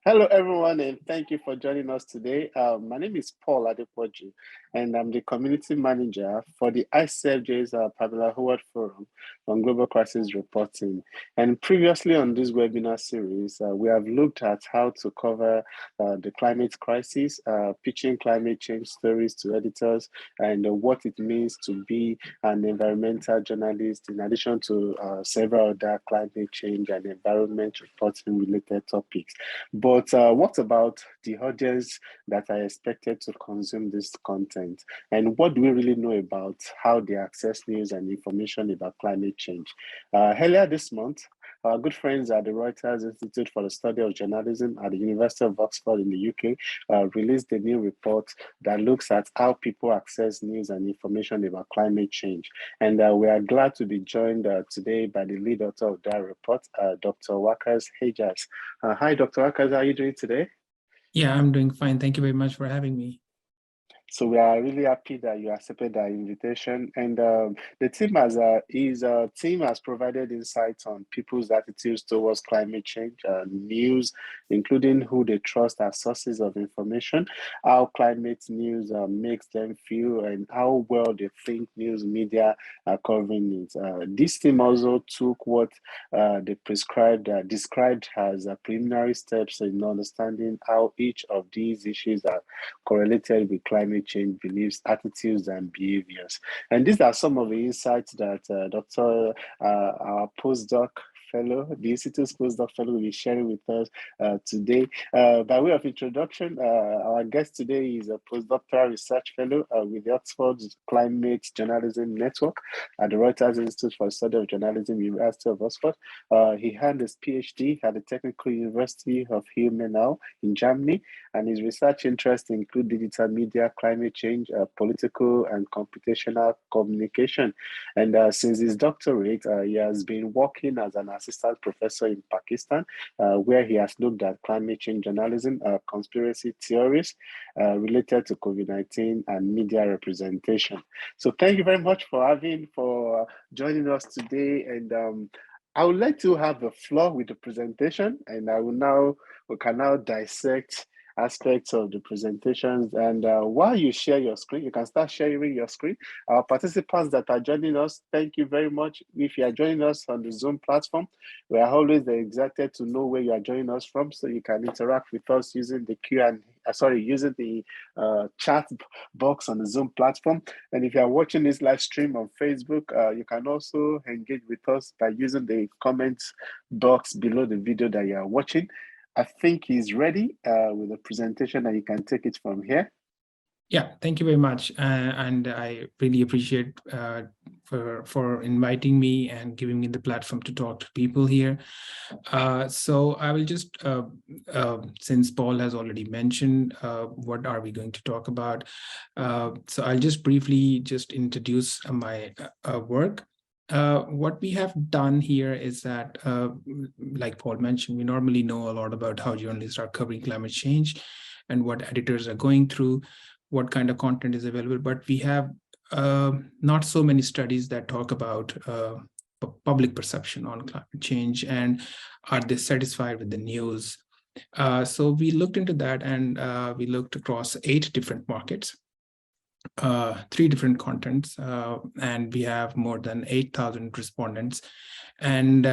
Hello, everyone, and thank you for joining us today. My name is Paul Adepoju, and I'm the community manager for the ICFJ's Pamela Howard Forum on Global Crisis Reporting. And previously on this webinar series, we have looked at how to cover the climate crisis, pitching climate change stories to editors, and what it means to be an environmental journalist, in addition to several other climate change and environment reporting related topics. But what about the audience that are expected to consume this content? And what do we really know about how they access news and information about climate change? Earlier this month, our good friends at the Reuters Institute for the Study of Journalism at the University of Oxford in the UK released a new report that looks at how people access news and information about climate change. And we are glad to be joined today by the lead author of that report, Dr. Waqas Ejaz. Hi, Dr. Waqas, how are you doing today? Yeah, I'm doing fine. Thank you very much for having me. So we are really happy that you accepted our invitation, and the team has provided insights on people's attitudes towards climate change, news, including who they trust as sources of information, how climate news makes them feel, and how well they think news media are covering it. This team also took what they described as preliminary steps in understanding how each of these issues are correlated with climate change beliefs, attitudes, and behaviors. And these are some of the insights that our postdoc fellow, the Institute's postdoc fellow, will be sharing with us today. By way of introduction, our guest today is a postdoctoral research fellow with the Oxford Climate Journalism Network at the Reuters Institute for the Study of Journalism, University of Oxford. He earned his PhD at the Technical University of Ilmenau in Germany, and his research interests include digital media, climate change, political and computational communication. And since his doctorate, he has been working as an assistant professor in Pakistan, where he has looked at climate change journalism, conspiracy theories related to COVID-19 and media representation. So thank you very much for joining us today. And I would like to have the floor with the presentation, and we can now dissect aspects of the presentations. And while you share your screen, you can start sharing your screen. Our participants that are joining us, thank you very much. If you are joining us on the Zoom platform, we are always excited to know where you are joining us from, so you can interact with us using the using the chat box on the Zoom platform. And if you are watching this live stream on Facebook, you can also engage with us by using the comments box below the video that you are watching. I think he's ready with the presentation, and you can take it from here. Yeah, thank you very much. And I really appreciate for inviting me and giving me the platform to talk to people here. So I will just, since Paul has already mentioned, what are we going to talk about? So I'll just briefly introduce my work. What we have done here is that, like Paul mentioned, we normally know a lot about how journalists are covering climate change and what editors are going through, what kind of content is available, but we have not so many studies that talk about public perception on climate change and are they satisfied with the news. So we looked into that, and we looked across 8 different markets. 3 different contents, and we have more than 8,000 respondents. And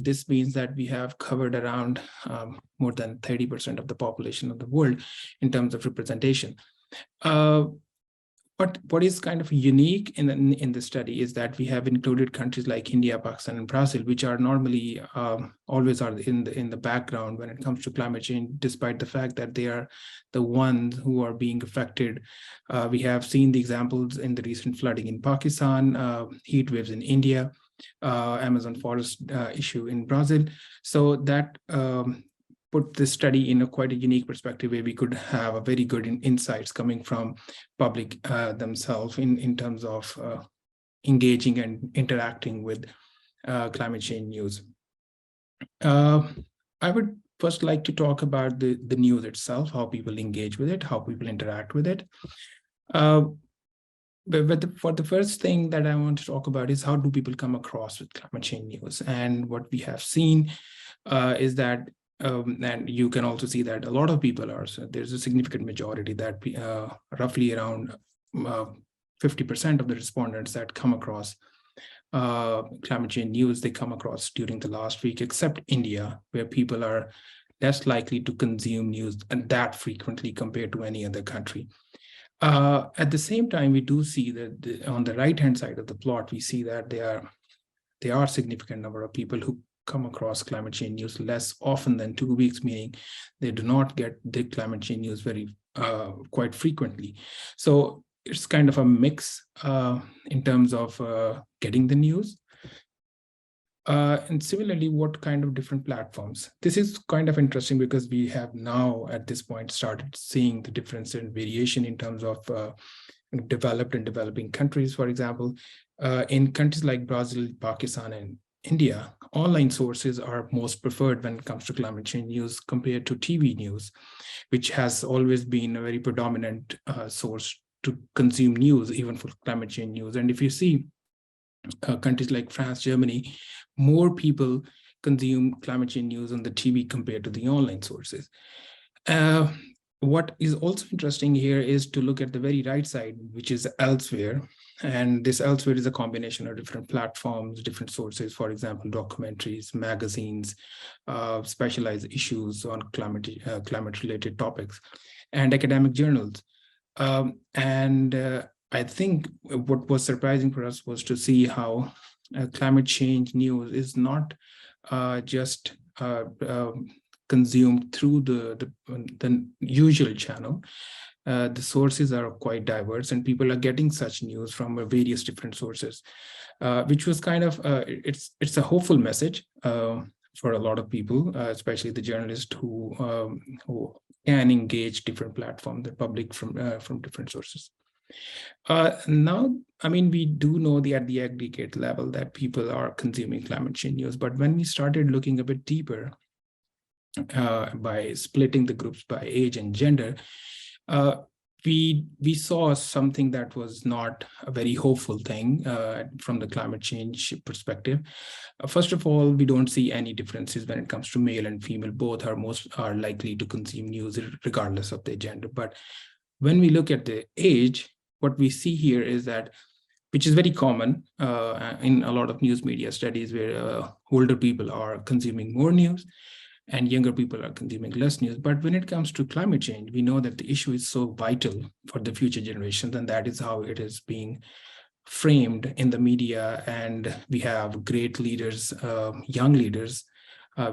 this means that we have covered around more than 30% of the population of the world in terms of representation. But what is kind of unique in the study is that we have included countries like India, Pakistan, and Brazil, which are normally always are in the background when it comes to climate change, despite the fact that they are the ones who are being affected. We have seen the examples in the recent flooding in Pakistan, heat waves in India, Amazon forest issue in Brazil. So that put this study in quite a unique perspective where we could have a very good insights coming from public themselves in terms of engaging and interacting with climate change news. I would first like to talk about the news itself, how people engage with it, how people interact with it. But for the first thing that I want to talk about is how do people come across with climate change news? And what we have seen is that and you can also see that a lot of people are, so there's a significant majority that roughly around 50% of the respondents that come across climate change news, they come across during the last week, except India, where people are less likely to consume news and that frequently compared to any other country. At the same time, we do see that on the right-hand side of the plot, we see that there are a significant number of people who come across climate change news less often than 2 weeks, meaning they do not get the climate change news quite frequently. So it's kind of a mix in terms of getting the news. And similarly, what kind of different platforms? This is kind of interesting because we have now at this point started seeing the difference in variation in terms of developed and developing countries. For example, in countries like Brazil, Pakistan, and India, online sources are most preferred when it comes to climate change news compared to TV news, which has always been a very predominant source to consume news, even for climate change news. And if you see countries like France, Germany, more people consume climate change news on the TV compared to the online sources. What is also interesting here is to look at the very right side, which is elsewhere. And this elsewhere is a combination of different platforms, different sources, for example, documentaries, magazines, specialized issues on climate-related topics, and academic journals. I think what was surprising for us was to see how climate change news is not just consumed through the usual channel. The sources are quite diverse, and people are getting such news from various different sources, which was kind of it's a hopeful message for a lot of people, especially the journalists who can engage different platforms, the public from different sources. Now, I mean, we do know at the aggregate level that people are consuming climate change news, but when we started looking a bit deeper by splitting the groups by age and gender, we saw something that was not a very hopeful thing from the climate change perspective. First of all, we don't see any differences when it comes to male and female. Both are likely to consume news regardless of their gender. But when we look at the age, what we see here is that, which is very common in a lot of news media studies, where older people are consuming more news and younger people are consuming less news. But when it comes to climate change, we know that the issue is so vital for the future generations, and that is how it is being framed in the media. And we have great leaders, young leaders.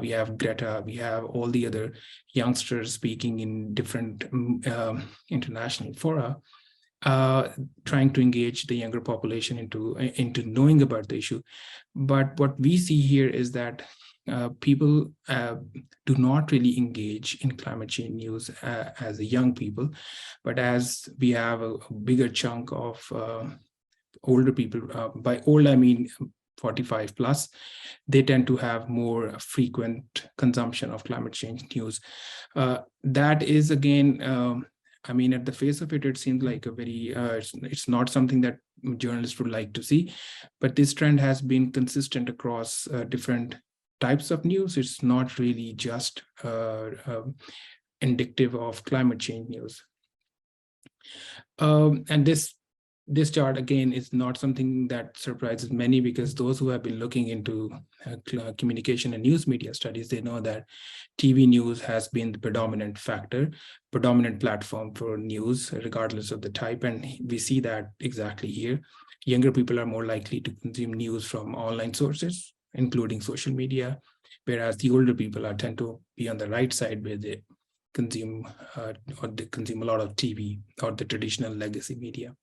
We have Greta, we have all the other youngsters speaking in different international fora, trying to engage the younger population into knowing about the issue. But what we see here is that people do not really engage in climate change news as a young people, but as we have a bigger chunk of older people, by old I mean 45 plus, they tend to have more frequent consumption of climate change news. That is, again, I mean, at the face of it, it seems like a very, it's not something that journalists would like to see, but this trend has been consistent across different types of news. It's not really just indicative of climate change news. And this chart, again, is not something that surprises many, because those who have been looking into communication and news media studies, they know that TV news has been the predominant platform for news, regardless of the type. And we see that exactly here. Younger people are more likely to consume news from online sources, including social media, whereas the older people tend to be on the right side, where they consume a lot of TV or the traditional legacy media.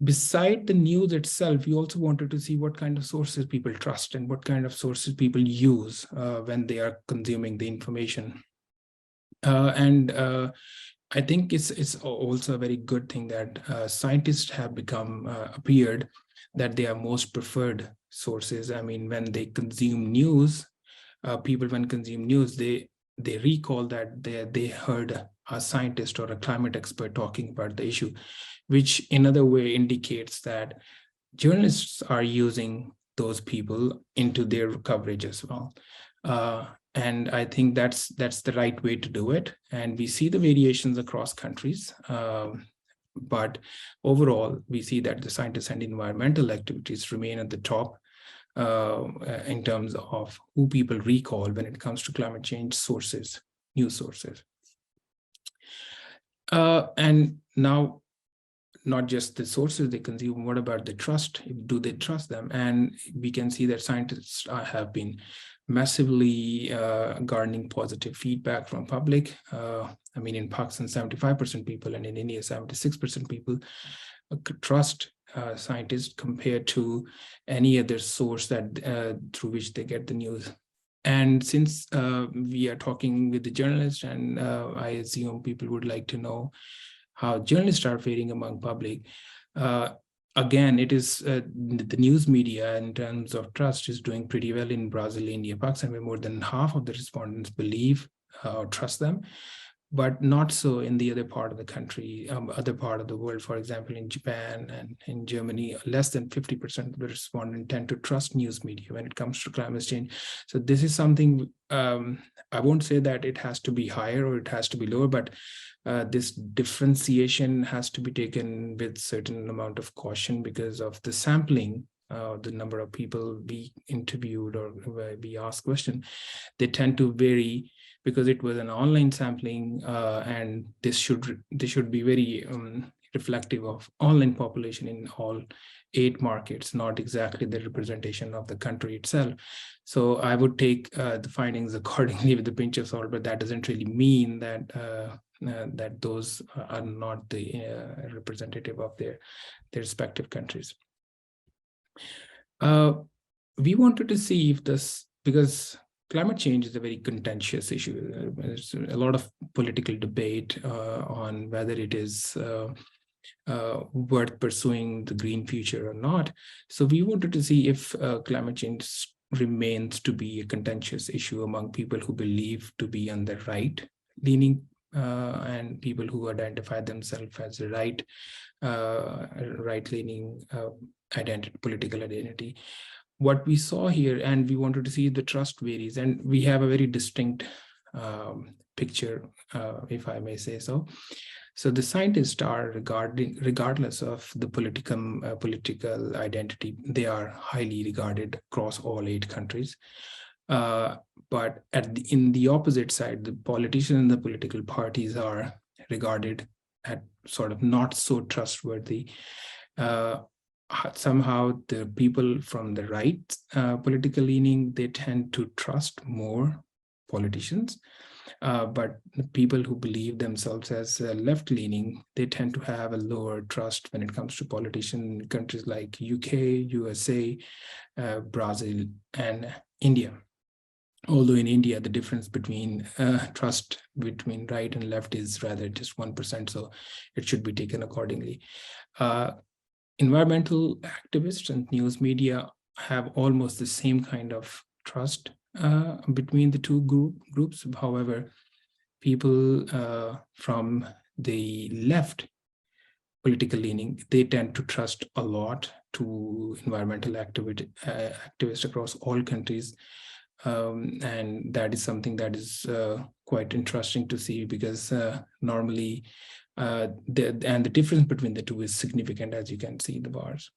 Beside the news itself, we also wanted to see what kind of sources people trust and what kind of sources people use when they are consuming the information. I think it's also a very good thing that scientists have appeared that they are most preferred sources. I mean, when they consume news, people when consume news, they recall that they heard a scientist or a climate expert talking about the issue, which in other way indicates that journalists are using those people into their coverage as well. And I think that's the right way to do it. And we see the variations across countries. But overall, we see that the scientists and environmental activities remain at the top in terms of who people recall when it comes to climate change sources, news sources. And now, not just the sources they consume, what about the trust? Do they trust them? And we can see that scientists have been massively garnering positive feedback from public. I mean, in Pakistan, 75% people, and in India, 76% people trust scientists compared to any other source that through which they get the news. And since we are talking with the journalist, and I assume people would like to know how journalists are faring among public. Again, it is the news media in terms of trust is doing pretty well in Brazil, India, Pakistan, where more than half of the respondents believe or trust them, but not so in the other part of the country, other part of the world. For example, in Japan and in Germany, less than 50% of the respondents tend to trust news media when it comes to climate change. So this is something, I won't say that it has to be higher or it has to be lower, but this differentiation has to be taken with certain amount of caution because of the sampling, the number of people we interviewed or we asked questions. They tend to vary because it was an online sampling, and this should be very reflective of online population in all 8 markets, not exactly the representation of the country itself. So I would take the findings accordingly with a pinch of salt, but that doesn't really mean that that those are not the representative of their respective countries. We wanted to see if this, because climate change is a very contentious issue. There's a lot of political debate on whether it is worth pursuing the green future or not. So we wanted to see if climate change remains to be a contentious issue among people who believe to be on the right leaning and people who identify themselves as a right-leaning political identity. What we saw here, and we wanted to see the trust varies, and we have a very distinct picture, if I may say so. So the scientists are regardless of the political identity, they are highly regarded across all 8 countries. But in the opposite side, the politicians and the political parties are regarded at sort of not so trustworthy. Somehow the people from the right political leaning, they tend to trust more politicians. But the people who believe themselves as left-leaning, they tend to have a lower trust when it comes to politicians in countries like UK, USA, Brazil, and India. Although in India, the difference between trust between right and left is rather just 1%, so it should be taken accordingly. Environmental activists and news media have almost the same kind of trust between the two groups. However, people from the left political leaning, they tend to trust a lot to environmental activists across all countries. And that is something that is quite interesting to see, because normally the difference between the two is significant, as you can see in the bars.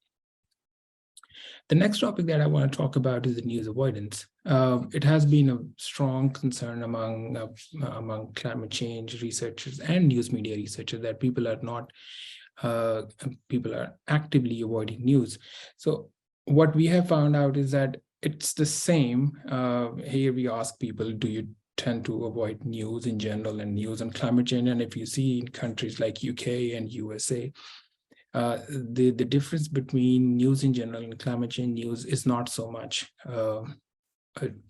The next topic that I want to talk about is the news avoidance. It has been a strong concern among climate change researchers and news media researchers that people are actively avoiding news. So what we have found out is that it's the same. Here we ask people, do you tend to avoid news in general and news on climate change? And if you see in countries like UK and USA, the difference between news in general and climate change news is not so much.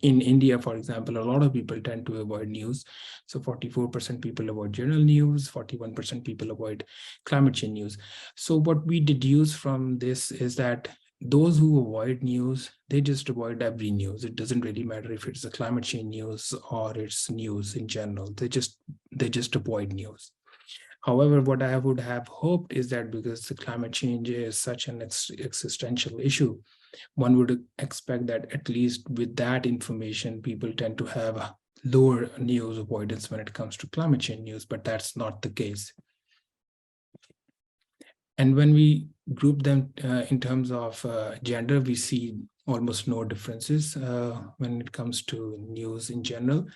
In India, for example, a lot of people tend to avoid news. So 44% people avoid general news, 41% people avoid climate change news. So what we deduce from this is that those who avoid news, they just avoid every news. It doesn't really matter if it's a climate change news or it's news in general. They just avoid news. However, what I would have hoped is that because the climate change is such an existential issue, one would expect that at least with that information, people tend to have a lower news avoidance when it comes to climate change news, but that's not the case. And when we group them in terms of gender, we see almost no differences when it comes to news in general.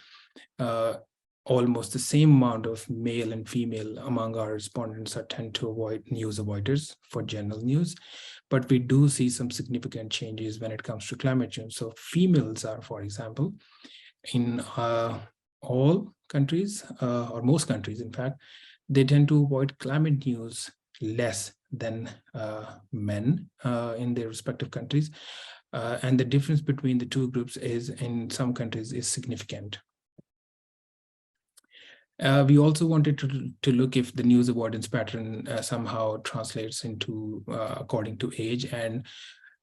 Almost the same amount of male and female among our respondents tend to avoid news avoiders for general news. But we do see some significant changes when it comes to climate change. So females are, for example, in all countries, or most countries, in fact, they tend to avoid climate news less than men in their respective countries. And the difference between the two groups is, in some countries, is significant. We also wanted to look if the news avoidance pattern somehow translates into according to age. And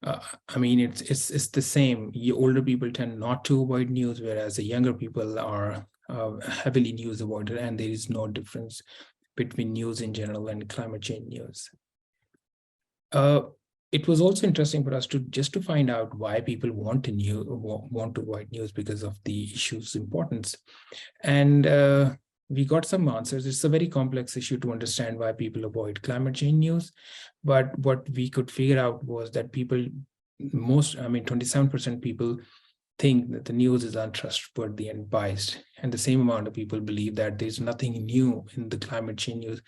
I mean, it's the same. Older people tend not to avoid news, whereas the younger people are heavily news avoided, and there is no difference between news in general and climate change news. It was also interesting for us to find out why people want to avoid news because of the issue's importance. And we got some answers. It's a very complex issue to understand why people avoid climate change news. But what we could figure out was that 27% people think that the news is untrustworthy and biased. And the same amount of people believe that there's nothing new in the climate change news.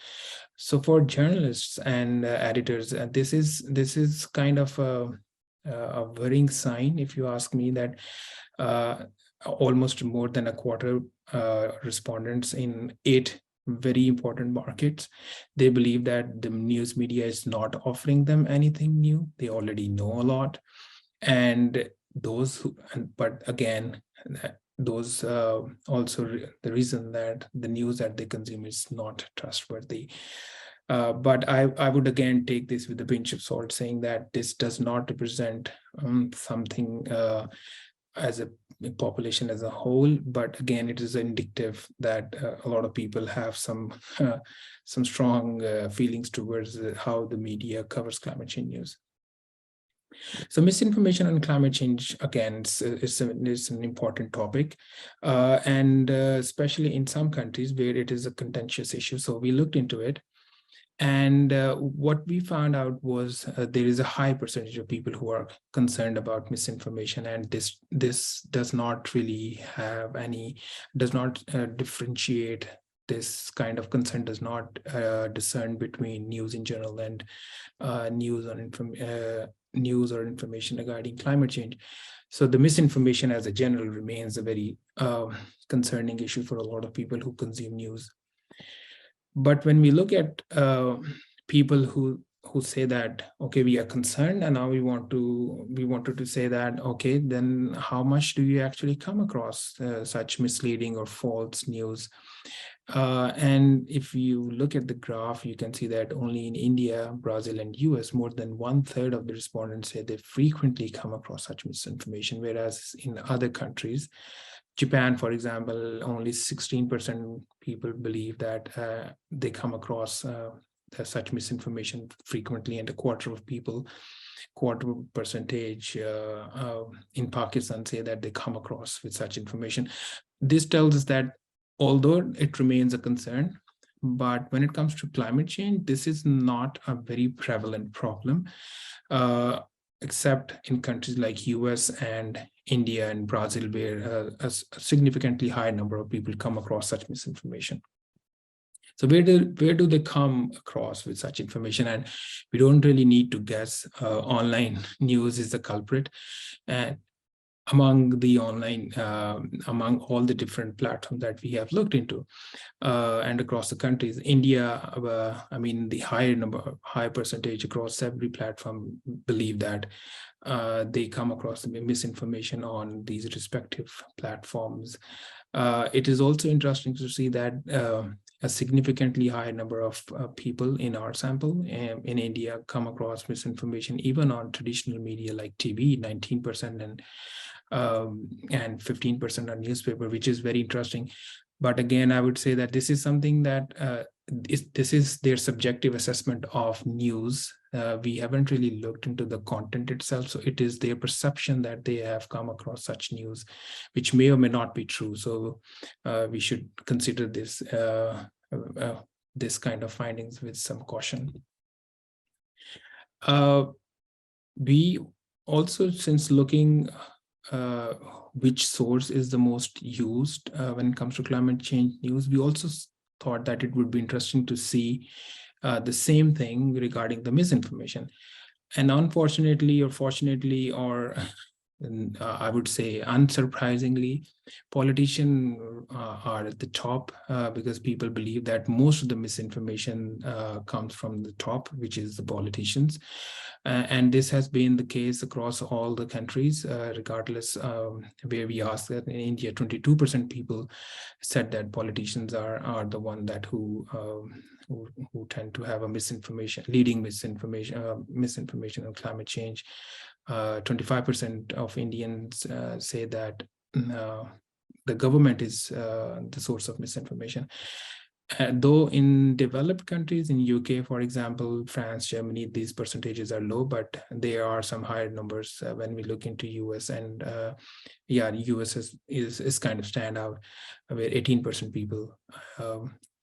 So for journalists and editors, this is kind of a worrying sign, if you ask me, that almost more than a quarter respondents in 8 very important markets, they believe that the news media is not offering them anything new. They already know a lot. And but again, those also the reason that the news that they consume is not trustworthy. But I would again take this with a pinch of salt, saying that this does not represent something as a population as a whole, but again, it is indicative that a lot of people have some strong feelings towards how the media covers climate change news. So misinformation on climate change, again, it's an important topic, and especially in some countries where it is a contentious issue. So we looked into it, and what we found out was there is a high percentage of people who are concerned about misinformation, and this does not really have does not differentiate. This kind of concern does not discern between news in general and news or information regarding climate change. So the misinformation as a general remains a very concerning issue for a lot of people who consume news. But when we look at people who say that, okay, we are concerned, and now we wanted to say that, okay, then how much do you actually come across such misleading or false news? And if you look at the graph, you can see that only in India, Brazil, and US, more than 1/3 of the respondents say they frequently come across such misinformation, whereas in other countries, Japan, for example, only 16% people believe that they come across such misinformation frequently, and a quarter percentage in Pakistan say that they come across with such information. This tells us that although it remains a concern, but when it comes to climate change, this is not a very prevalent problem, except in countries like US and India and Brazil, where a significantly high number of people come across such misinformation. So where do they come across with such information? And we don't really need to guess. Online news is the culprit. And among the online, among all the different platforms that we have looked into, and across the countries, India, the high percentage across every platform believe that they come across misinformation on these respective platforms. It is also interesting to see that a significantly high number of people in our sample in India come across misinformation even on traditional media like TV, 19%, and 15% on newspaper, which is very interesting. But again, I would say that this is something that this is their subjective assessment of news we haven't really looked into the content itself. So it is their perception that they have come across such news, which may or may not be true. So we should consider this kind of findings with some caution. We also, since looking which source is the most used when it comes to climate change news, we also thought that it would be interesting to see the same thing regarding the misinformation. And unfortunately, or fortunately, or I would say unsurprisingly, politicians are at the top because people believe that most of the misinformation comes from the top, which is the politicians. And this has been the case across all the countries, regardless where we asked that. In India, 22% people said that politicians are the one that who tend to have a leading misinformation on climate change. 25% of Indians say that the government is the source of misinformation. Though in developed countries, in UK, for example, France, Germany, these percentages are low, but there are some higher numbers when we look into US. And yeah, the US is kind of standout, where 18% people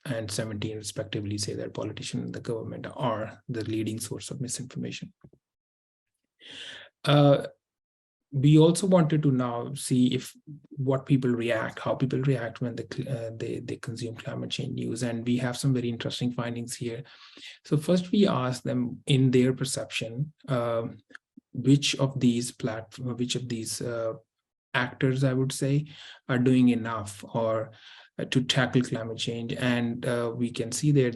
and 17 respectively say that politicians and the government are the leading source of misinformation. We also wanted to now see how people react when they consume climate change news, and we have some very interesting findings here. So first, we asked them, in their perception, which of these actors, I would say, are doing enough or to tackle climate change. And we can see there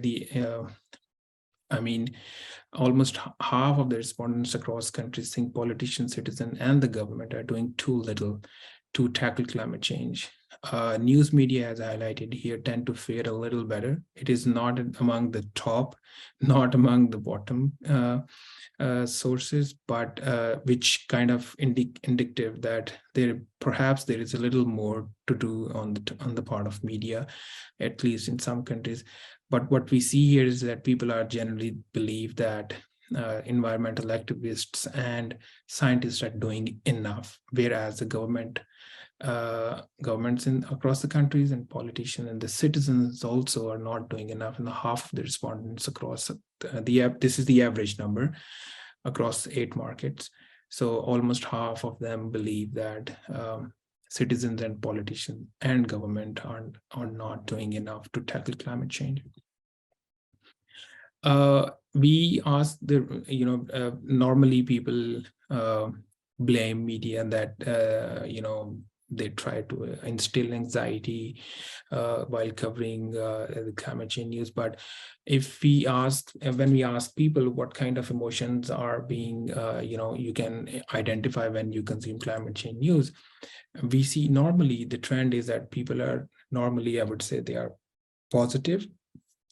almost half of the respondents across countries think politicians, citizens, and the government are doing too little to tackle climate change. News media, as highlighted here, tend to fare a little better. It is not among the top, not among the bottom sources, but which kind of indicative that perhaps there is a little more to do on the part of media, at least in some countries. But what we see here is that people are generally believe that environmental activists and scientists are doing enough, whereas the governments across the countries and politicians and the citizens also are not doing enough. And half of the respondents across this is the average number across 8 markets. So almost half of them believe that citizens and politicians and government are not doing enough to tackle climate change. We asked normally people blame media that they try to instill anxiety while covering the climate change news. But when we ask people what kind of emotions are being, you can identify when you consume climate change news, we see normally the trend is that people are normally, I would say, they are positive,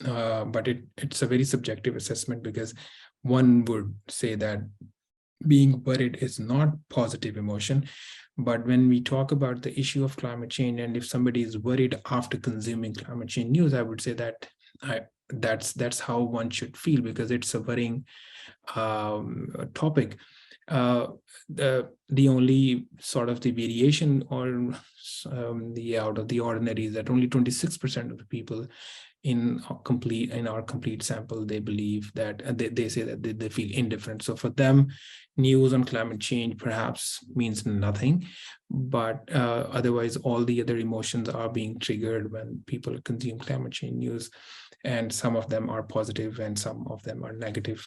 but it's a very subjective assessment, because one would say that being worried is not positive emotion. But when we talk about the issue of climate change, and if somebody is worried after consuming climate change news, I would say that that's how one should feel, because it's a worrying topic. The only sort of the variation or the out of the ordinary is that only 26% of the people in our complete sample, they believe that they say that they feel indifferent. So for them, news on climate change perhaps means nothing, but otherwise all the other emotions are being triggered when people consume climate change news, and some of them are positive and some of them are negative.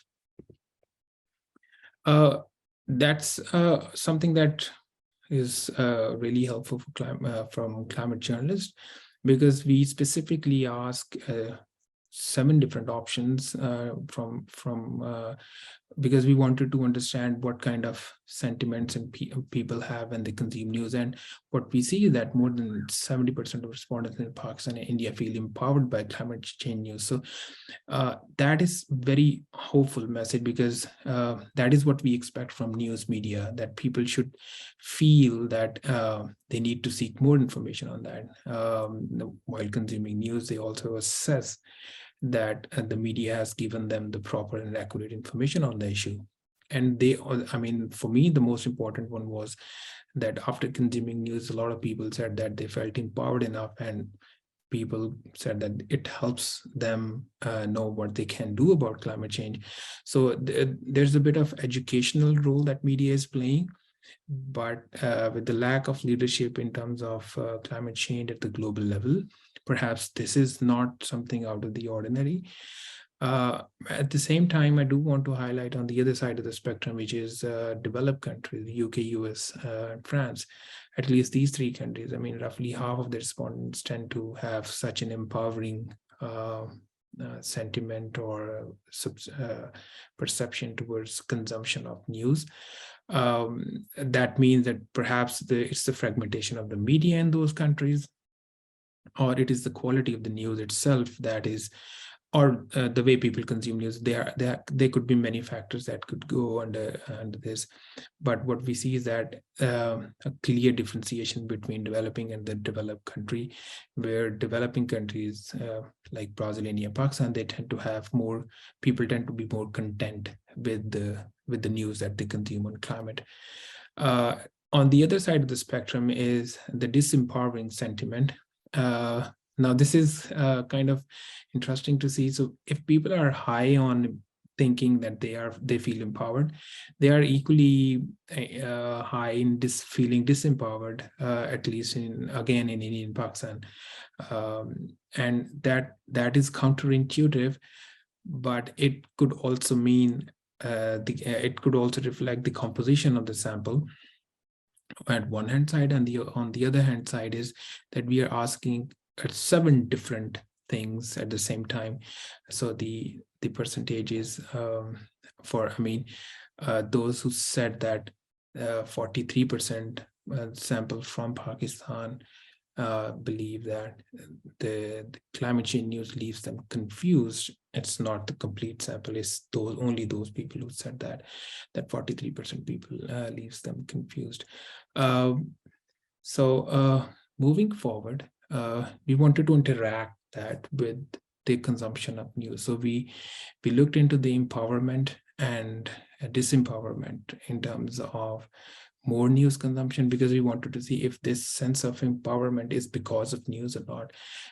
That's something that is really helpful from climate journalists, because we specifically ask 7 different options because we wanted to understand what kind of sentiments and people have when they consume news. And what we see is that more than 70% of respondents in Pakistan and India feel empowered by climate change news. So that is very hopeful message, because that is what we expect from news media, that people should feel that they need to seek more information on that. While consuming news, they also assess that the media has given them the proper and accurate information on the issue. And for me, the most important one was that after consuming news, a lot of people said that they felt empowered enough, and people said that it helps them know what they can do about climate change. So there's a bit of educational role that media is playing, but with the lack of leadership in terms of climate change at the global level, perhaps this is not something out of the ordinary. At the same time, I do want to highlight on the other side of the spectrum, which is developed countries, the UK, US, and France. At least these three countries, I mean, roughly half of the respondents tend to have such an empowering sentiment or perception towards consumption of news. That means that perhaps it's the fragmentation of the media in those countries, or it is the quality of the news itself that is, or the way people consume news. There could be many factors that could go under this, but what we see is that a clear differentiation between developing and the developed country, where developing countries like Brazil, India, Pakistan, they tend to have more, people tend to be more content with the news that they consume on climate. On the other side of the spectrum is the disempowering sentiment. Now, this is kind of interesting to see. So if people are high on thinking that they feel empowered, they are equally high in feeling disempowered, at least in India and Pakistan. And that is counterintuitive, but it could also mean it could also reflect the composition of the sample at one hand side, and on the other hand side is that we are asking 7 different things at the same time. So the percentages for, those who said that 43% sample from Pakistan believe that the climate change news leaves them confused. It's not the complete sample, it's only those people who said that 43% people leaves them confused. Moving forward, we wanted to interact that with the consumption of news. So we looked into the empowerment and disempowerment in terms of more news consumption, because we wanted to see if this sense of empowerment is because of news or not.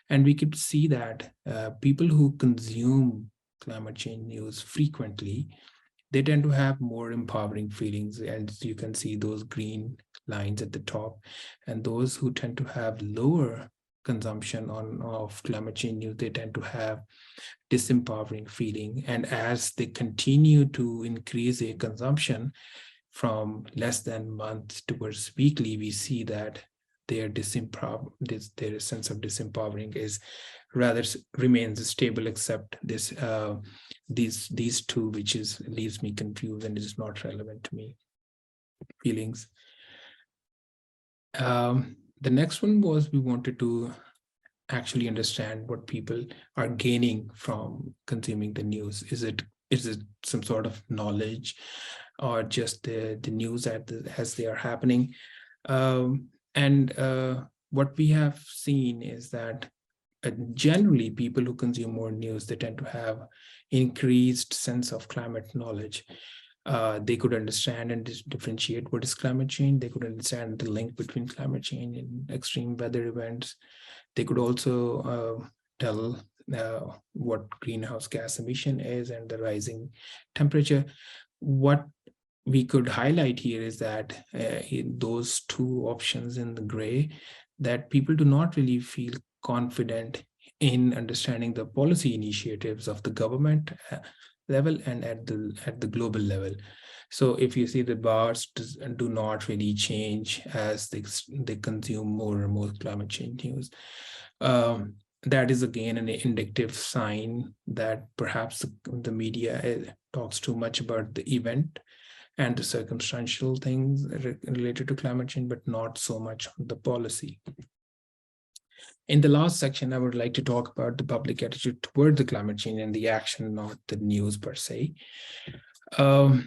And we could see that people who consume climate change news frequently, they tend to have more empowering feelings. And you can see those green lines at the top. And those who tend to have lower consumption of climate change news, they tend to have disempowering feeling. And as they continue to increase their consumption from less than month towards weekly, we see that their sense of disempowering is rather remains stable, except this these two, which leaves me confused and is not relevant to me, feelings. The next one was, we wanted to actually understand what people are gaining from consuming the news. Is it some sort of knowledge, or just the news as they are happening? What we have seen is that generally people who consume more news, they tend to have increased sense of climate knowledge. They could understand and differentiate what is climate change. They could understand the link between climate change and extreme weather events. They could also tell what greenhouse gas emission is and the rising temperature. What we could highlight here is that in those two options in the gray, that people do not really feel confident in understanding the policy initiatives of the government level and at the global level. So if you see, the bars do not really change as they consume more and more climate change news. That is again an indicative sign that perhaps the media talks too much about the event and the circumstantial things related to climate change, but not so much on the policy. In the last section, I would like to talk about the public attitude toward the climate change and the action, not the news per se. It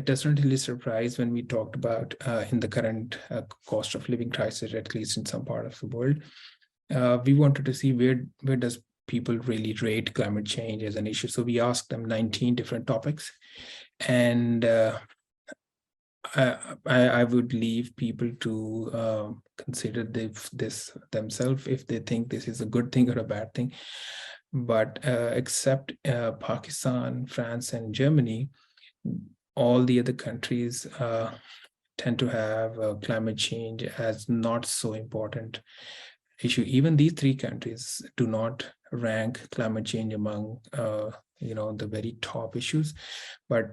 doesn't really surprise when we talked about in the current cost of living crisis, at least in some part of the world. We wanted to see where does people really rate climate change as an issue. So we asked them 19 different topics, and I would leave people to consider this themselves if they think this is a good thing or a bad thing. But except Pakistan, France, and Germany, all the other countries tend to have climate change as not so important issue. Even these three countries do not rank climate change among the very top issues, but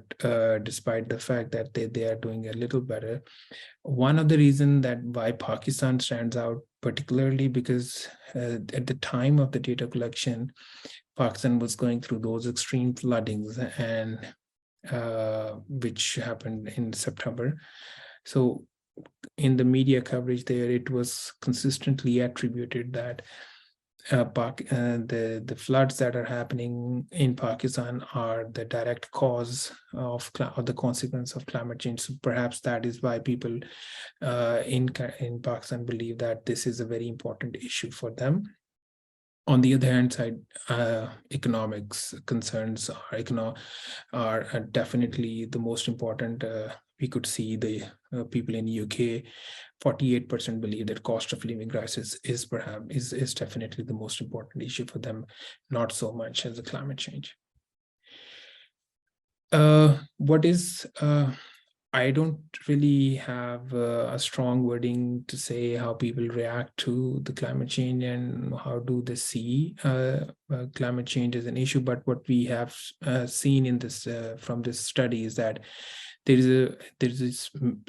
despite the fact that they are doing a little better. One of the reasons that why Pakistan stands out particularly because at the time of the data collection, Pakistan was going through those extreme floodings and which happened in September. So in the media coverage there, it was consistently attributed that the floods that are happening in Pakistan are the direct cause of the consequence of climate change. So perhaps that is why people in Pakistan believe that this is a very important issue for them. On the other hand side, economics concerns are definitely the most important. We could see the people in UK, 48% believe that cost of living crisis is definitely the most important issue for them, not so much as the climate change. I don't really have a strong wording to say how people react to the climate change and how do they see climate change as an issue. But what we have seen in this from this study is that there is a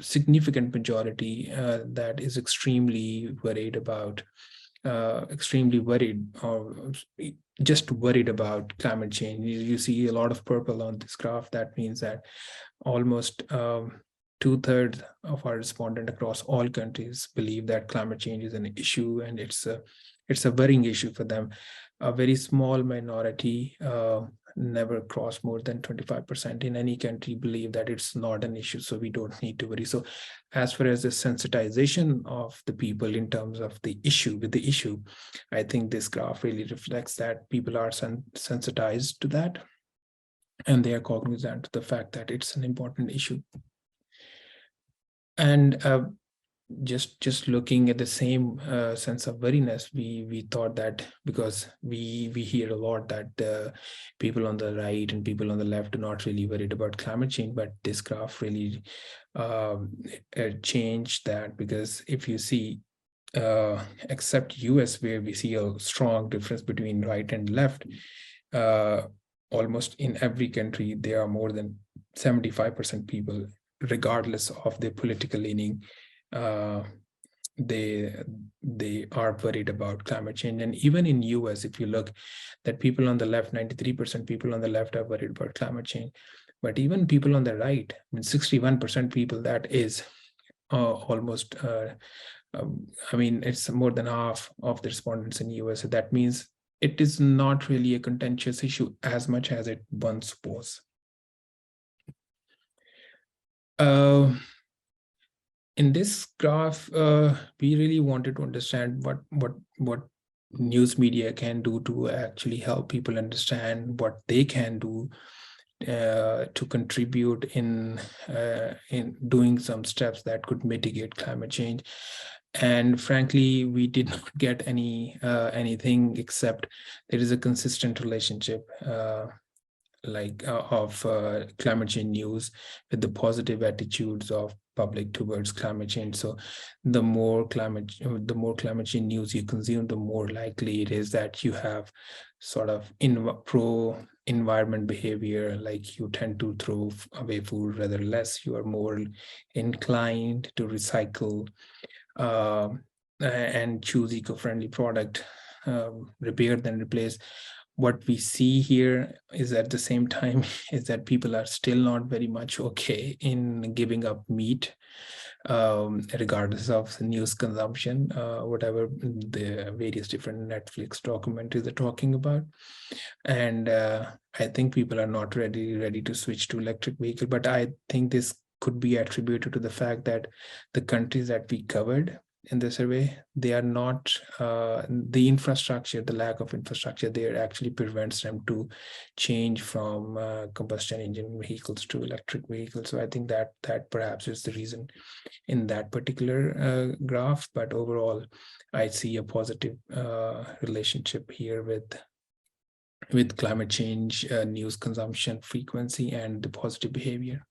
significant majority that is extremely worried or just worried about climate change. You see a lot of purple on this graph. That means that almost 2/3 of our respondents across all countries believe that climate change is an issue, and it's a worrying issue for them. A very small minority, never cross more than 25% in any country, believe that it's not an issue, so we don't need to worry. So as far as the sensitization of the people in terms of the issue, I think this graph really reflects that people are sensitized to that, and they are cognizant of the fact that it's an important issue. And just looking at the same sense of worriness, we thought that because we hear a lot that people on the right and people on the left are not really worried about climate change, but this graph really changed that, because if you see except US, where we see a strong difference between right and left, almost in every country there are more than 75% people, regardless of their political leaning, they are worried about climate change. And even in US, if you look, that people on the left, 93% people on the left are worried about climate change. But even people on the right, 61% people, that is almost it's more than half of the respondents in US. So that means it is not really a contentious issue as much as it once was. In this graph, we really wanted to understand what news media can do to actually help people understand what they can do to contribute in doing some steps that could mitigate climate change. And frankly, we did not get anything except there is a consistent relationship of climate change news with the positive attitudes of public towards climate change. So the more climate change news you consume, the more likely it is that you have sort of pro environment behavior, like you tend to throw away food rather less, you are more inclined to recycle and choose eco-friendly product, repair than replace. What we see here is at the same time is that people are still not very much okay in giving up meat, regardless of the news consumption, whatever the various different Netflix documentaries are talking about. And I think people are not ready to switch to electric vehicle. But I think this could be attributed to the fact that the countries that we covered, in the survey, they are not the infrastructure, the lack of infrastructure there actually prevents them to change from combustion engine vehicles to electric vehicles. So I think that perhaps is the reason in that particular graph. But overall, I see a positive relationship here with climate change, news consumption frequency, and the positive behavior.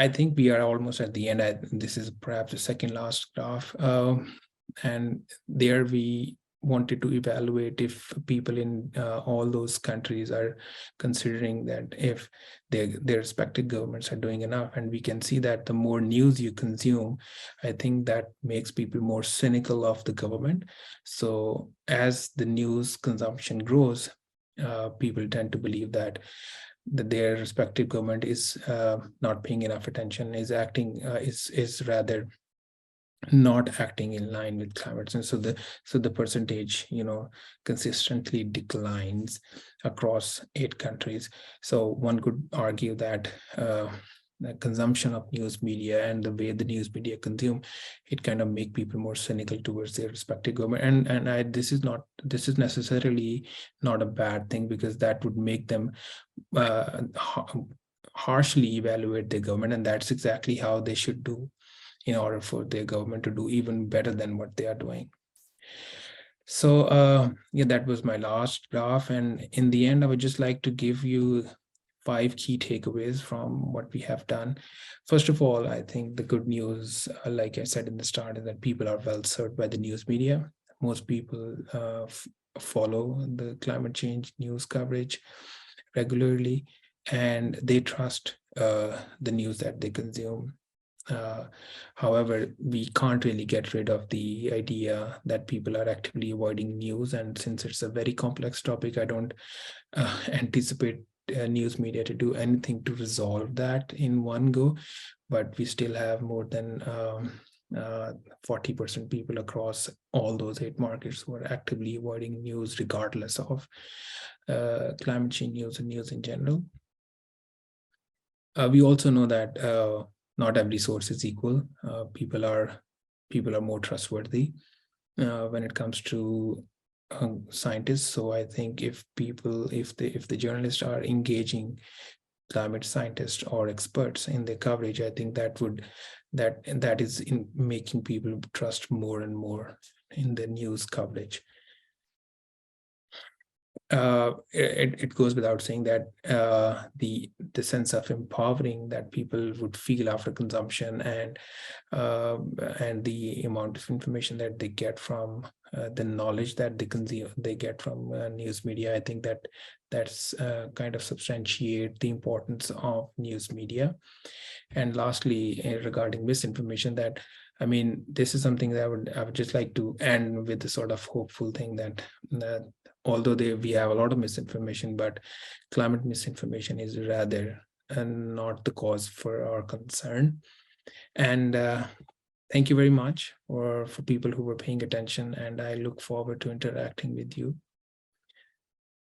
I think we are almost at the end. This is perhaps the second last graph. And there we wanted to evaluate if people in all those countries are considering that if their respective governments are doing enough. And we can see that the more news you consume, I think that makes people more cynical of the government. So as the news consumption grows, people tend to believe that their respective government is not paying enough attention, is rather not acting in line with climate change. So the percentage, consistently declines across 8 countries. So one could argue that the consumption of news media and the way the news media consume, it kind of make people more cynical towards their respective government. And this is necessarily not a bad thing, because that would make them harshly evaluate their government, and that's exactly how they should do in order for their government to do even better than what they are doing. So yeah, that was my last graph. And in the end, I would just like to give you 5 key takeaways from what we have done. First of all, I think the good news, like I said in the start, is that people are well served by the news media. Most people follow the climate change news coverage regularly, and they trust the news that they consume. However, we can't really get rid of the idea that people are actively avoiding news. And since it's a very complex topic, I don't anticipate news media to do anything to resolve that in one go. But we still have more than 40% people across all those 8 markets who are actively avoiding news, regardless of climate change news and news in general. We also know that not every source is equal. People are more trustworthy when it comes to scientists. So I think if the journalists are engaging climate scientists or experts in their coverage, I think that is in making people trust more and more in the news coverage. It goes without saying that the sense of empowering that people would feel after consumption, and the amount of information that they get from the knowledge that they get from news media, I think that's kind of substantiate the importance of news media. And lastly, regarding misinformation, that this is something that I would just like to end with a sort of hopeful thing, that although we have a lot of misinformation, but climate misinformation is rather not the cause for our concern. And thank you very much for people who were paying attention, and I look forward to interacting with you.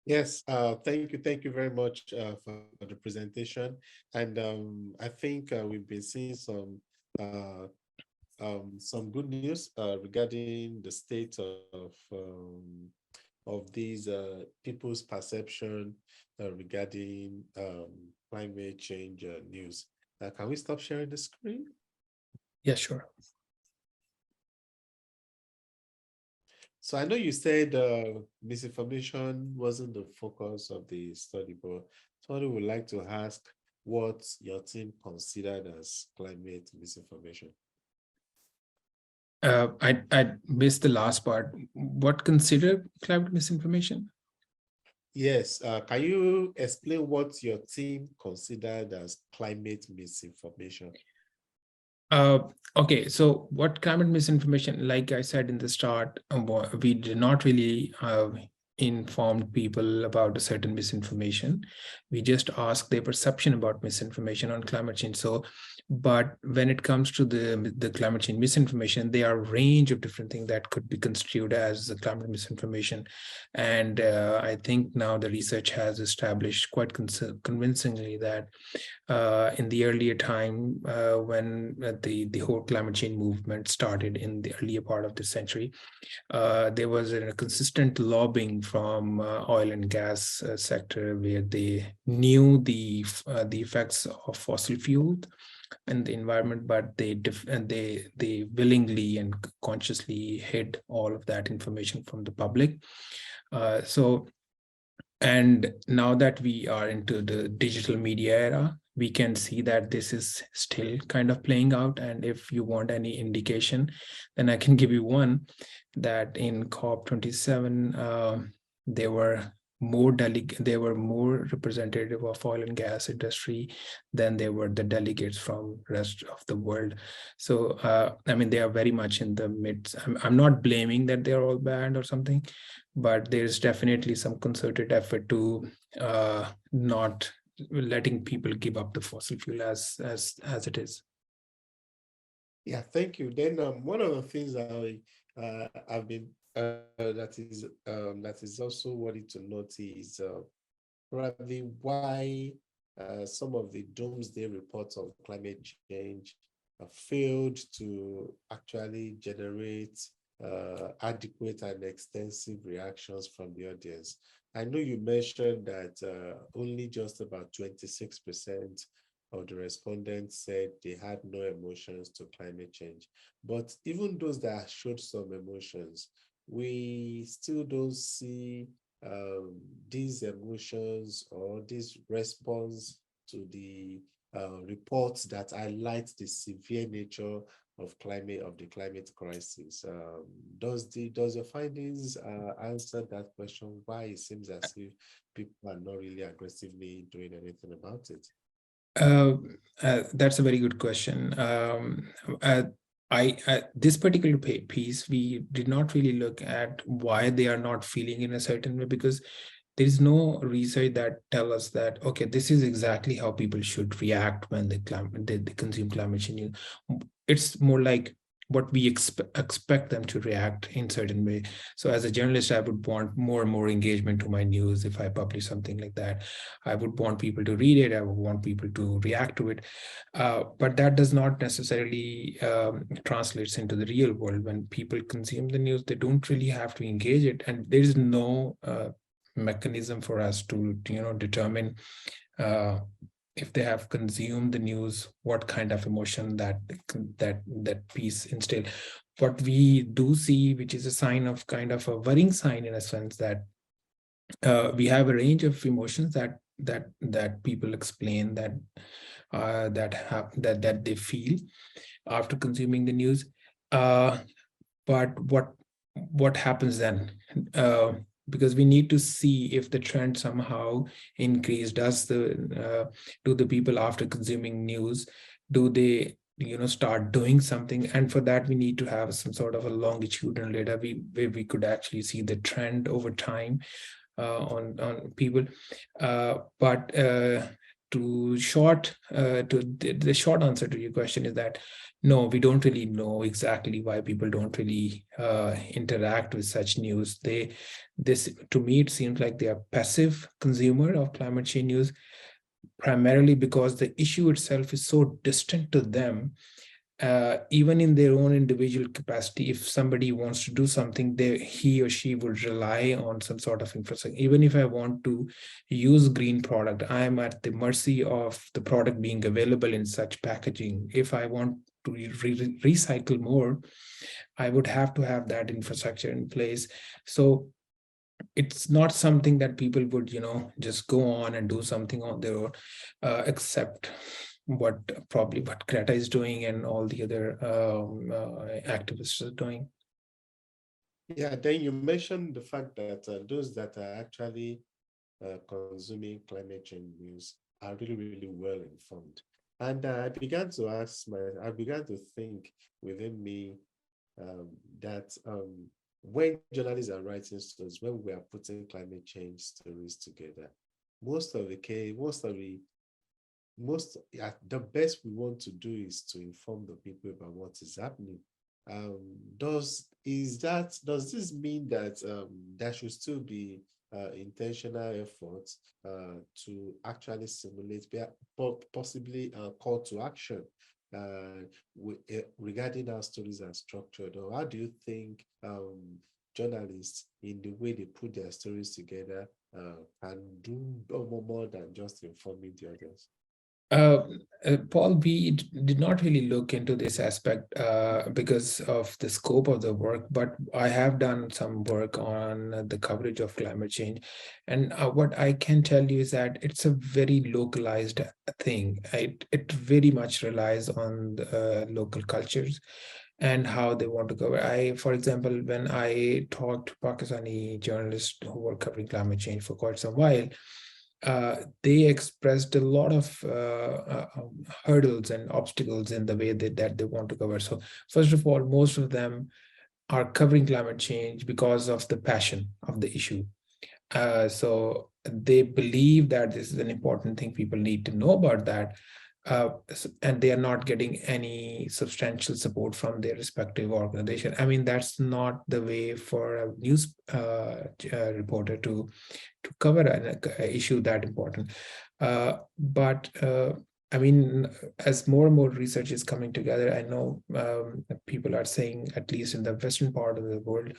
Yes, thank you very much for the presentation. And I think we've been seeing some good news regarding the state of these people's perception regarding climate change news. Can we stop sharing the screen? Yeah, sure. So I know you said misinformation wasn't the focus of the study, but somebody would like to ask what your team considered as climate misinformation. I missed the last part. What considered climate misinformation? Yes. Can you explain what your team considered as climate misinformation? Okay, so what climate misinformation, like I said in the start, we did not really informed people about a certain misinformation. We just ask their perception about misinformation on climate change. So, but when it comes to the climate change misinformation, there are a range of different things that could be construed as the climate misinformation. And I think now the research has established quite convincingly that in the earlier time, when the whole climate change movement started in the earlier part of the century, there was a consistent lobbying from oil and gas sector, where they knew the effects of fossil fuel and the environment, but they willingly and consciously hid all of that information from the public. So, and now that we are into the digital media era, we can see that this is still kind of playing out. And if you want any indication, then I can give you one, that in COP27, there were more representative of oil and gas industry than there were the delegates from rest of the world. So I mean, they are very much in the midst. I'm not blaming that they're all bad or something, but there's definitely some concerted effort to not letting people give up the fossil fuel as it is. Yeah, thank you. Then one of the things I've been that is also worthy to note is probably why some of the doomsday reports on climate change failed to actually generate adequate and extensive reactions from the audience. I know you mentioned that only just about 26% of the respondents said they had no emotions to climate change. But even those that showed some emotions, we still don't see these emotions or this response to the reports that highlight the severe nature of the climate crisis. Does your findings answer that question? Why it seems as if people are not really aggressively doing anything about it? That's a very good question. This particular piece, we did not really look at why they are not feeling in a certain way, because there is no research that tell us that, okay, this is exactly how people should react when they consume climate change. It's more like what we expect them to react in certain way. So as a journalist, I would want more and more engagement to my news. If I publish something like that, I would want people to read it. I would want people to react to it. But that does not necessarily translates into the real world. When people consume the news, they don't really have to engage it. And there is no mechanism for us to determine if they have consumed the news, what kind of emotion that piece instill. What we do see, which is a sign of kind of a worrying sign in a sense, that we have a range of emotions that people explain that they feel after consuming the news. But what happens then? Because we need to see if the trend somehow increased. Do the people after consuming news, do they start doing something? And for that, we need to have some sort of a longitudinal data where we could actually see the trend over time on people. But to the short answer to your question is that no, we don't really know exactly why people don't really interact with such news. This to me, it seems like they are passive consumer of climate change news, primarily because the issue itself is so distant to them. Even in their own individual capacity, if somebody wants to do something, he or she would rely on some sort of infrastructure. Even if I want to use green product, I am at the mercy of the product being available in such packaging. If I want to recycle more, I would have to have that infrastructure in place. So it's not something that people would just go on and do something on their own, except what Greta is doing and all the other activists are doing. Yeah, then you mentioned the fact that those that are actually consuming climate change news are really, really well informed. And I began to think within me that when journalists are writing stories, when we are putting climate change stories together, most of the case, the best we want to do is to inform the people about what is happening. Does this mean that there should still be intentional efforts to actually simulate, possibly call to action regarding how stories are structured? Or how do you think journalists, in the way they put their stories together, can do more than just informing the audience? Uh, Paul, we did not really look into this aspect because of the scope of the work, but I have done some work on the coverage of climate change. And what I can tell you is that it's a very localized thing. It very much relies on the, local cultures and how they want to cover. For example, when I talked to Pakistani journalists who were covering climate change for quite some while, they expressed a lot of hurdles and obstacles in the way that they want to cover. So first of all, most of them are covering climate change because of the passion of the issue. So they believe that this is an important thing. People need to know about that. And they are not getting any substantial support from their respective organization. I mean, that's not the way for a news reporter to cover an issue that important. But I mean, as more and more research is coming together, I know people are saying, at least in the Western part of the world,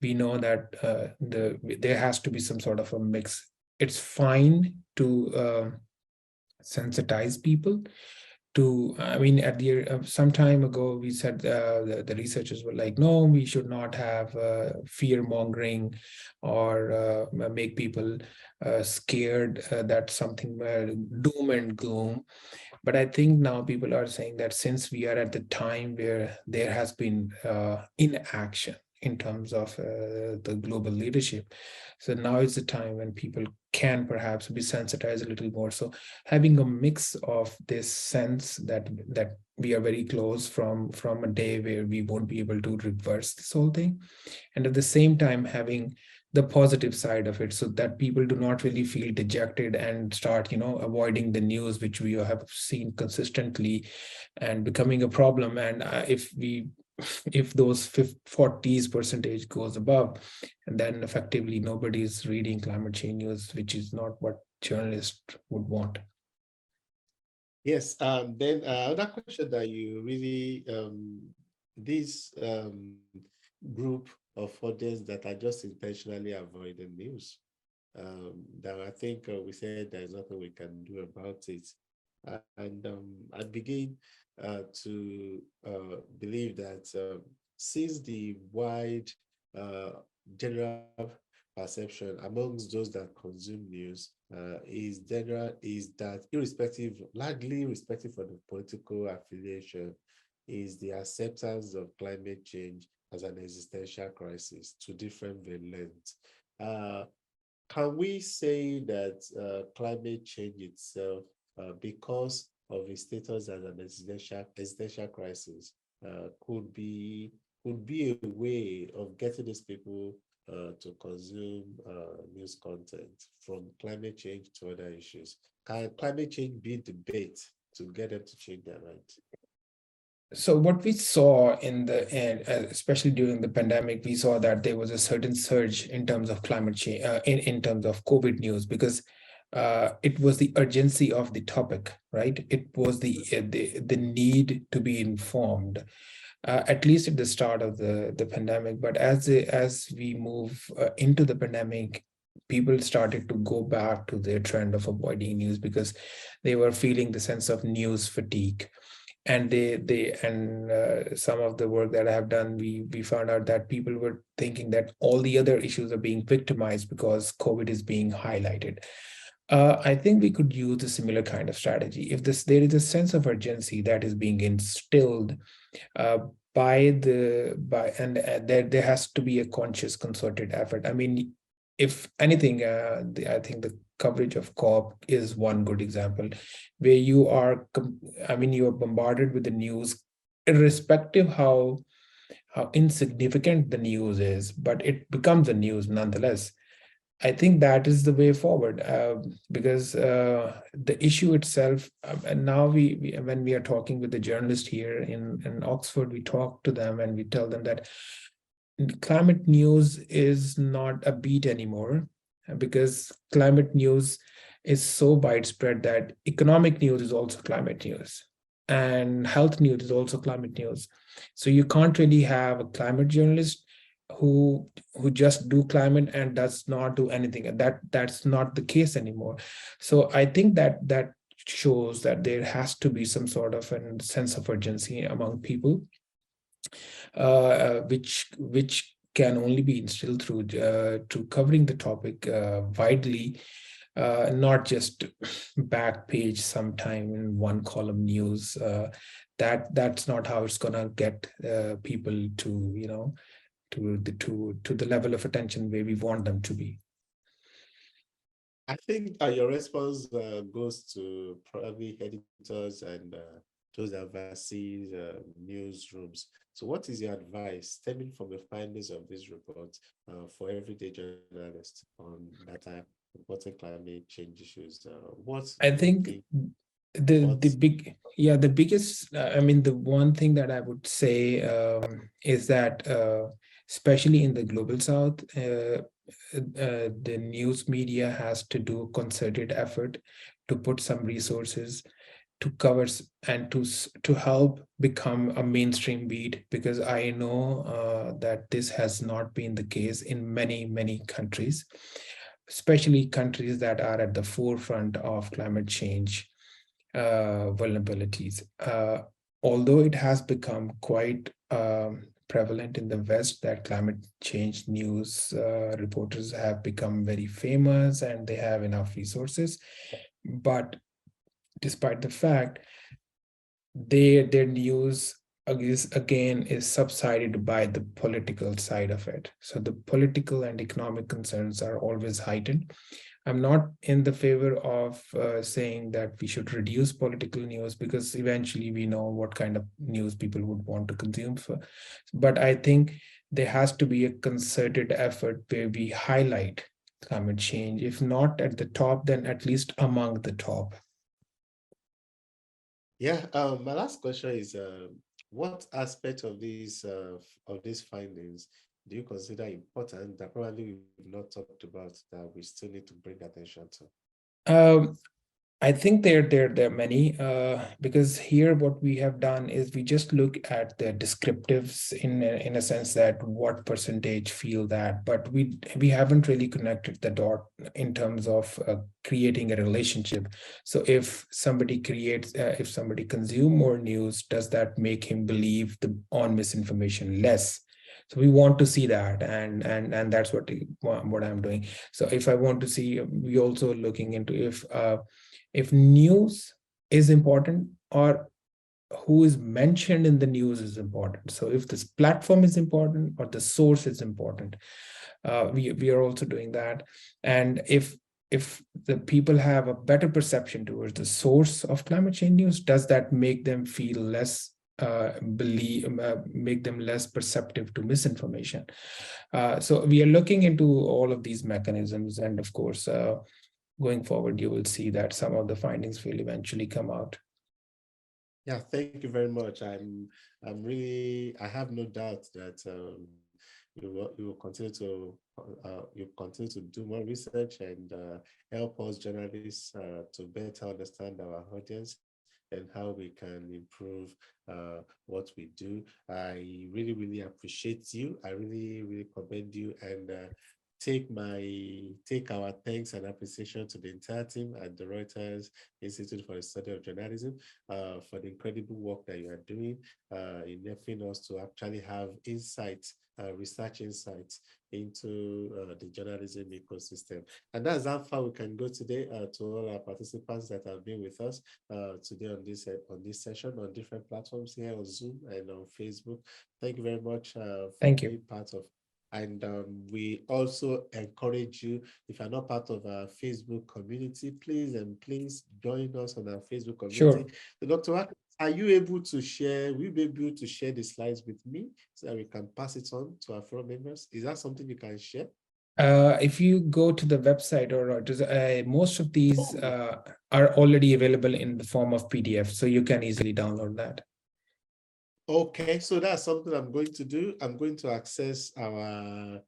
we know that there has to be some sort of a mix. It's fine to sensitize people to, I mean, at the some time ago we said the researchers were like, no, we should not have fear mongering or make people scared that something doom and gloom. But I think now people are saying that since we are at the time where there has been inaction in terms of the global leadership, so now is the time when people can perhaps be sensitized a little more. So having a mix of this sense that we are very close from a day where we won't be able to reverse this whole thing, and at the same time having the positive side of it, so that people do not really feel dejected and start avoiding the news which we have seen consistently and becoming a problem. And if those 40s percentage goes above, and then effectively nobody is reading climate change news, which is not what journalists would want. Yes, then another question that you really, this group of audience that are just intentionally avoiding news, that I think we said there's nothing we can do about it. And I begin to believe that since the wide general perception amongst those that consume news is that largely irrespective of the political affiliation, is the acceptance of climate change as an existential crisis to different valents. Can we say that climate change itself, because of its status as an existential crisis, could be a way of getting these people to consume news content, from climate change to other issues? Can climate change be debate to get them to change their mind? So what we saw in the end, especially during the pandemic, we saw that there was a certain surge in terms of climate change, in terms of COVID news, because it was the urgency of the topic, right? It was the need to be informed, at least at the start of the pandemic. But as we move into the pandemic, people started to go back to their trend of avoiding news because they were feeling the sense of news fatigue. And some of the work that I have done, we found out that people were thinking that all the other issues are being victimized because COVID is being highlighted. I think we could use a similar kind of strategy. If there is a sense of urgency that is being instilled uh, there has to be a conscious, concerted effort. I mean, if anything, I think the coverage of COP is one good example, where you are bombarded with the news, irrespective how how insignificant the news is, but it becomes a news nonetheless. I think that is the way forward, because the issue itself, and now when we are talking with the journalist here in Oxford, we talk to them and we tell them that climate news is not a beat anymore, because climate news is so widespread that economic news is also climate news, and health news is also climate news. So you can't really have a climate journalist who just do climate and does not do anything. And that's not the case anymore. So I think that shows that there has to be some sort of a sense of urgency among people, which can only be instilled through covering the topic widely, not just back page sometime in one column news. That's not how it's gonna get people to, to the level of attention where we want them to be. I think your response goes to probably editors and those that oversee newsrooms. So what is your advice stemming from the findings of this report for everyday journalists on that are reporting climate change issues? What I do you think think? the biggest, I mean, the one thing that I would say is that especially in the global south, the news media has to do a concerted effort to put some resources to cover and to help become a mainstream beat, because I know that this has not been the case in many countries, especially countries that are at the forefront of climate change vulnerabilities. Although it has become quite prevalent in the West that climate change news reporters have become very famous and they have enough resources, but despite the fact their news is subsided by the political side of it. So the political and economic concerns are always heightened. I'm not in the favor of saying that we should reduce political news, because eventually we know what kind of news people would want to consume. But I think there has to be a concerted effort where we highlight climate change, if not at the top, then at least among the top. Yeah, my last question is, what aspect of these findings do you consider important that probably we've not talked about that we still need to bring attention to? I think there are many, because here what we have done is we just look at the descriptives in a sense that what percentage feel that, but we haven't really connected the dot in terms of creating a relationship. So if somebody consume more news, does that make him believe on misinformation less? So we want to see that, and that's what I'm doing. So if I want to see, we also looking into if news is important, or who is mentioned in the news is important. So if this platform is important or the source is important, we are also doing that. And if the people have a better perception towards the source of climate change news, does that make them feel less make them less perceptive to misinformation? So we are looking into all of these mechanisms, and of course, going forward, you will see that some of the findings will eventually come out. Yeah, thank you very much. I have no doubt that you will continue to do more research and help us journalists to better understand our audience and how we can improve what we do. I really appreciate you. I really commend you, and take our thanks and appreciation to the entire team at the Reuters Institute for the Study of Journalism for the incredible work that you are doing in helping us to actually have insights, research insights into the journalism ecosystem. And that's how far we can go today. To all our participants that have been with us today on this session on different platforms here on Zoom and on Facebook. Thank you very much for Thank you. being part of. And we also encourage you, if you're not part of our Facebook community, please join us on our Facebook community. Sure. So Dr. Waqas, are you able to share, will you be able to share the slides with me so that we can pass it on to our forum members? Is that something you can share? If you go to the website or most of these are already available in the form of PDF, so you can easily download that. Okay, so that's something I'm going to do. I'm going to access the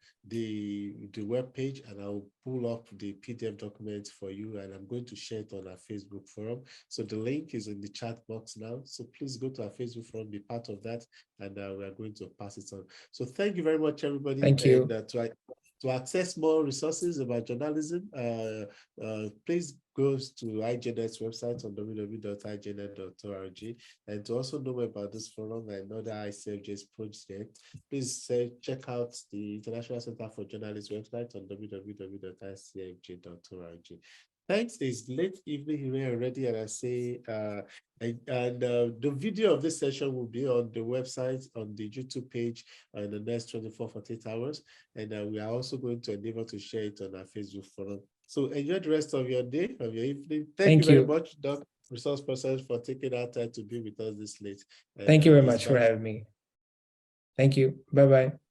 web page, and I'll pull up the PDF document for you, and I'm going to share it on our Facebook forum. So the link is in the chat box now. So please go to our Facebook forum, be part of that, and we are going to pass it on. So thank you very much, everybody. Thank you. And to access more resources about journalism, please go to IJNet's website on www.ijnet.org. And to also know more about this forum and other ICFJ's project, please check out the International Center for Journalism website on www.icfj.org. Thanks. It's late evening here already, and I say, the video of this session will be on the website, on the YouTube page in the next 24-48 hours. And we are also going to endeavor to share it on our Facebook forum. So enjoy the rest of your day, of your evening. Thank you very much, Doc, resource person, for taking our time to be with us this late. And thank you very much for having me. Thank you. Bye-bye.